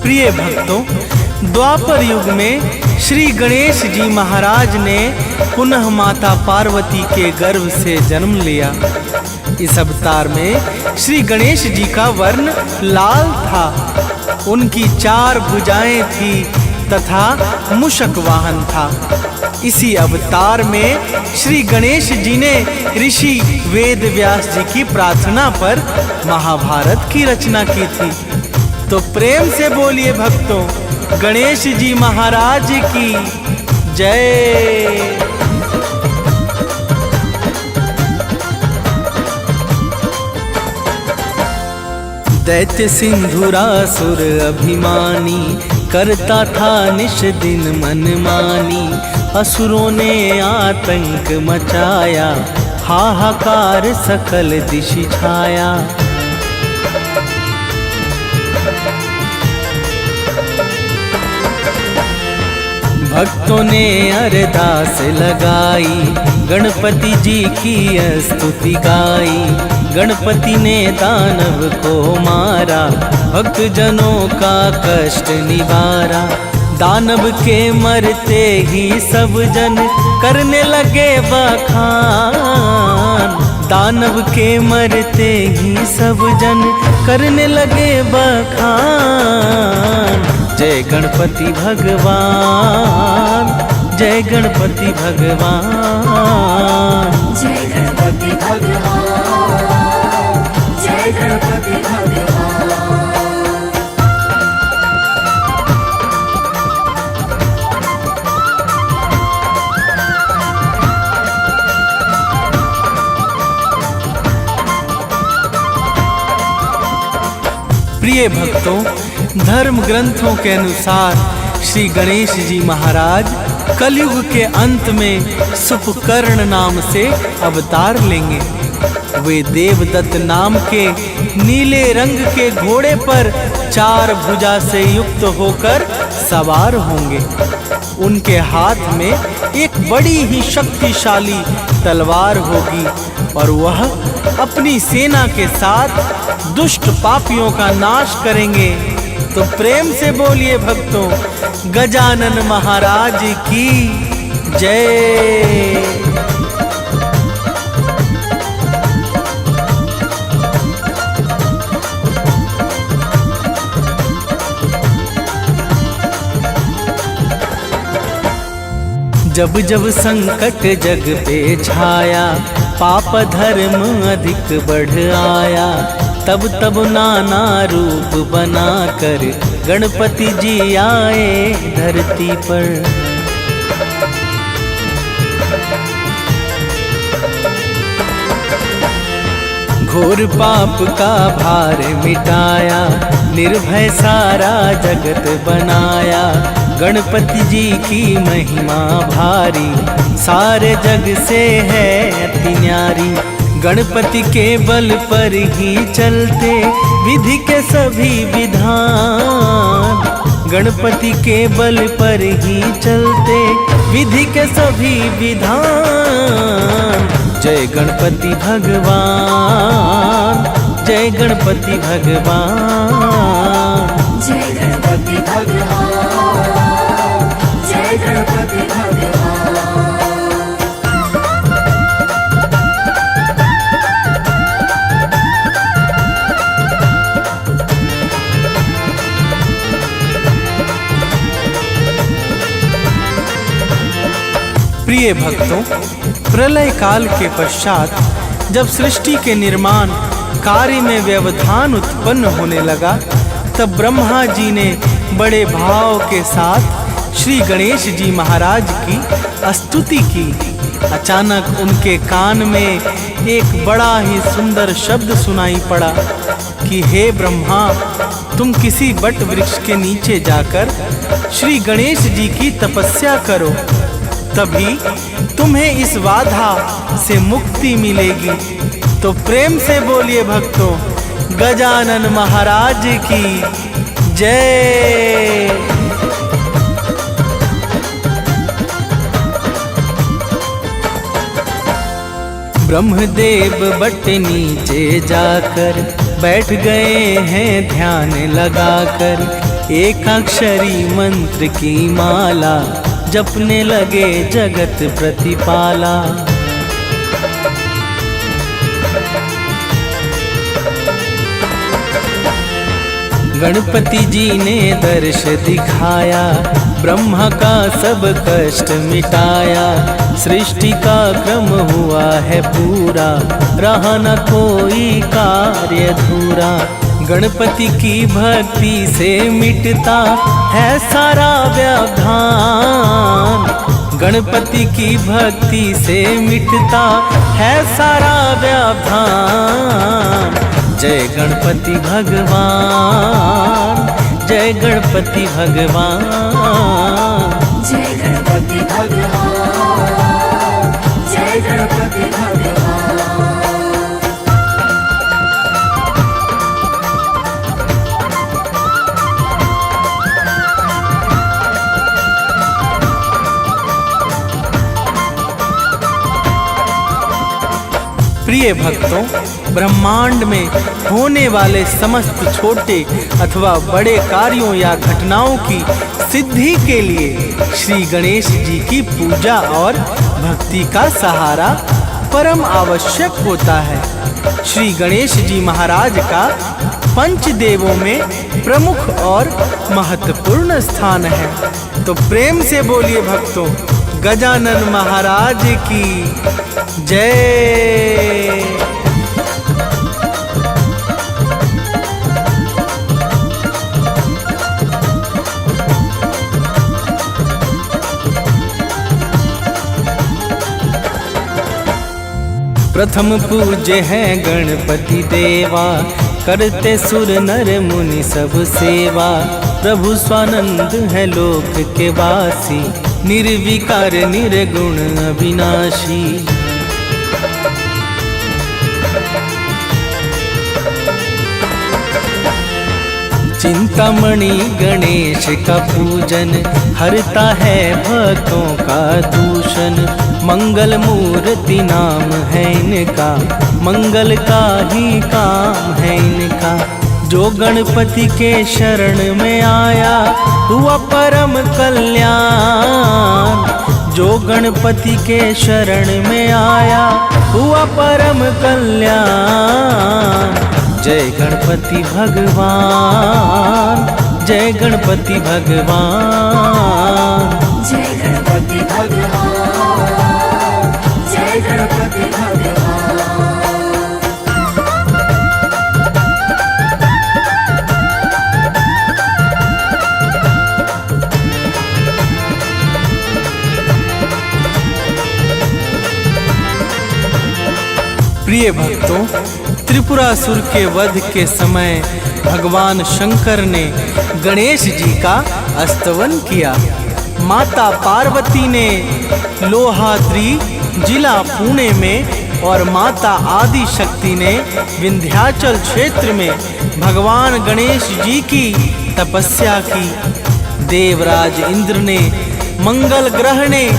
प्रिय भक्तों, द्वापर युग में श्री गणेश जी महाराज ने पुनः माता पार्वती के गर्भ से जन्म लिया। इस अवतार में श्री गणेश जी का वर्ण लाल था। उनकी 4 भुजाएं थी तथा मूषक वाहन था। इसी अवतार में श्री गणेश जी ने ऋषि वेद व्यास जी की प्रार्थना पर महाभारत की रचना की थी। तो प्रेम से बोलिए भक्तों, गणेश जी महाराज की जय। दैत्य सिंधुरासुर अभिमानी, करता था निश दिन मनमानी। असुरों ने आतंक मचाया, हाहाकार सकल दिश छाया। भक्तों ने अरदास लगाई, गणपति जी की स्तुति गाई। गणपति ने दानव को मारा, भक्त जनों का कष्ट निवारा। दानव के मरते ही सब जन करने लगे बखान। दानव के मरते ही सब जन करने लगे बखान। जय गणपति भगवान, जय गणपति भगवान। जय गणपति भगवान, जय गणपति भगवान। प्रिय भक्तों, धर्म ग्रंथों के अनुसार श्री गणेश जी महाराज कलयुग के अंत में सुपकर्ण नाम से अवतार लेंगे। वे देवदत्त नाम के नीले रंग के घोड़े पर 4 भुजा से युक्त होकर सवार होंगे। उनके हाथ में एक बड़ी ही शक्तिशाली तलवार होगी और वह अपनी सेना के साथ दुष्ट पापियों का नाश करेंगे। तो प्रेम से बोलिए भक्तों, गजानन महाराज की जय। जब जब संकट जग पे छाया, पाप धर्म अधिक बढ़ आया, तब तब नाना रूप बनाकर गणपति जी आए धरती पर। घोर पाप का भार मिटाया, निर्भय सारा जगत बनाया। गणपति जी की महिमा भारी, सारे जग से है अति न्यारी। गणपति के बल पर ही चलते विधि के सभी विधान। गणपति के बल पर ही चलते विधि के सभी विधान। जय गणपति भगवान, जय गणपति भगवान, जय गणपति भगवान, जय गणपति भगवान। प्रिय भक्तों, प्रलय काल के पश्चात जब सृष्टि के निर्माण कार्य में व्यवधान उत्पन्न होने लगा, तब ब्रह्मा जी ने बड़े भाव के साथ श्री गणेश जी महाराज की स्तुति की। अचानक उनके कान में एक बड़ा ही सुंदर शब्द सुनाई पड़ा कि हे ब्रह्मा, तुम किसी बट वृक्ष के नीचे जाकर श्री गणेश जी की तपस्या करो, तभी तुम्हें इस बाधा से मुक्ति मिलेगी। तो प्रेम से बोलिए भक्तों, गजानन महाराज की जय। ब्रह्मदेव बट नीचे जाकर बैठ गए हैं ध्यान लगाकर। एकाक्षरी मंत्र की माला जपने लगे जगत प्रतिपाला। गणपति जी ने दर्श दिखाया, ब्रह्मा का सब कष्ट मिटाया। सृष्टि का क्रम हुआ है पूरा, रहा न कोई कार्य अधूरा। गणपति की भक्ति से मिटता है सारा व्यवधान। गणपति की भक्ति से मिटता है सारा व्यवधान। जय गणपति भगवान, जय गणपति भगवान, जय गणपति भगवान, जय गणपति भगवान। प्रिय भक्तों, ब्रह्मांड में होने वाले समस्त छोटे अथवा बड़े कार्यों या घटनाओं की सिद्धि के लिए श्री गणेश जी की पूजा और भक्ति का सहारा परम आवश्यक होता है। श्री गणेश जी महाराज का पंचदेवों में प्रमुख और महत्वपूर्ण स्थान है। तो प्रेम से बोलिए भक्तों, गजानन महाराज की जय। प्रथम पूज्य हैं गणपति देवा, करते सुर नर मुनि सब सेवा। प्रभु स्वानंद है लोक के वासी, निर्विकार निर्गुण अविनाशी। चिंतामणि गणेश का पूजन हरता है भक्तों का दूषण। मंगल मूर्ति नाम है इनका, मंगल का ही काम है इनका। जो गणपति के शरण में आया हुआ परम कल्याण। जो गणपति के शरण में आया हुआ परम कल्याण। जय गणपति भगवान, जय गणपति भगवान। जय गणपति भगवान, जय गणपति भगवान। प्रिय भक्तों, त्रिपुरासुर के वध के समय भगवान शंकर ने गणेश जी का स्तवन किया। माता पार्वती ने लोहाद्री जिला पुणे में और माता आदि शक्ति ने विंध्याचल क्षेत्र में भगवान गणेश जी की तपस्या की। देवराज इंद्र ने, मंगल ग्रह ने,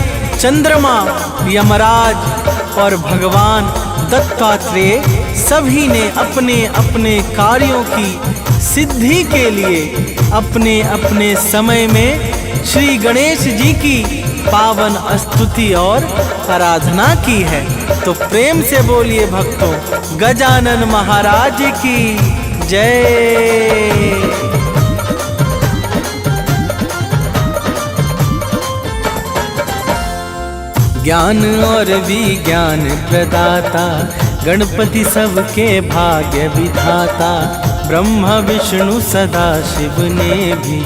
चंद्रमा, यमराज और भगवान दत्तात्रेय सभी ने अपने अपने कार्यों की सिद्धि के लिए अपने अपने समय में श्री गणेश जी की पावन स्तुति और आराधना की है। तो प्रेम से बोलिए भक्तों, गजानन महाराज की जय। ज्ञान और विज्ञान प्रदाता, गणपति सबके भाग्य विधाता। ब्रह्मा विष्णु सदा शिव ने भी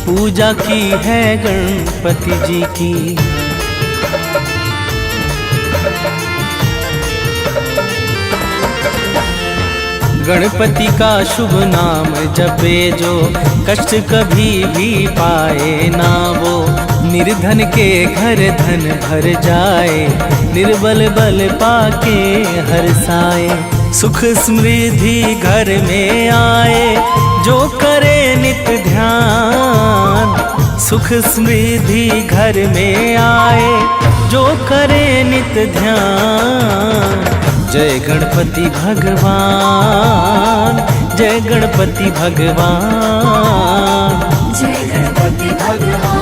पूजा की है गणपति जी की। गणपति का शुभ नाम जपे जो, कष्ट कभी भी पाए ना वो। निर्धन के घर धन भर जाए, निर्बल बल पाके हर्षाए। सुख समृद्धि घर में आए, जो करे नित ध्यान। सुख समृद्धि घर में आए, जो करे नित ध्यान। जय गणपति भगवान, जय गणपति भगवान। जय गणपति भगवान,